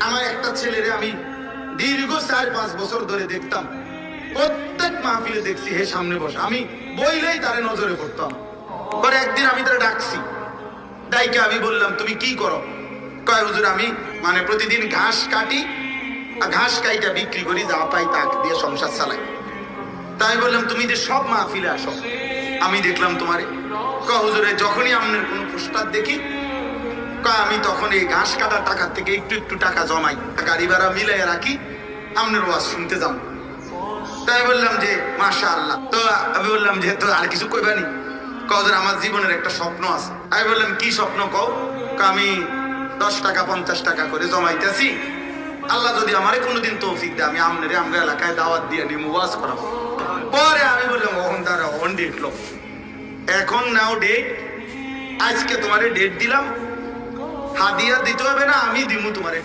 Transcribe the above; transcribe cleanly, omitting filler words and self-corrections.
আমার একটা ছেলেরে আমি দীর্ঘ 4-5 বছর ধরে দেখতাম, প্রত্যেক মাহফিলে দেখছি হে সামনে বসে, আমি বইলেই তারে নজরে পড়তাম। পরে একদিন আমি তারে ডাকছি, ডাইকে আমি বললাম তুমি কি করো? কয় হুজুর আমি মানে প্রতিদিন ঘাস কাটি, আর ঘাস কাইটা বিক্রি করি, যা পাই তা দিয়ে সংসার চালাই। তাই বললাম তুমি যে সব মাহফিলে আসো, আমি দেখলাম তোমারে। কয় হুজুরে যখনই আপনার কোনো পোস্টার দেখি, আমি তখন এই ঘাস কাটার টাকা থেকে একটু একটু টাকা জমাই, গাড়ি ভাড়া মিলাই রাখি, আপনার ওয়াজ শুনতে যাও। তাই বললাম যে মাশাআল্লাহ। তো আমি বললাম যে তো আর কিছু কইবানি? কজন আমার জীবনের একটা স্বপ্ন আছে। আমি বললাম কি স্বপ্ন কও? আমি 10 টাকা 50 টাকা করে জমাইতেছি, আল্লাহ যদি আমারে কোনোদিন তৌফিক দেয় আমি আমনের আমরা এলাকায় দাওয়াত দিয়ে নিয়ে ওয়াজ করাবো। পরে আমি বললাম ওহন দ্বারা অন ডেট লো, এখন নাও ডেট, আজকে তোমারে ডেট দিলাম, হাদিয়া দিতে হবে না, আমি দিমু তোমারে।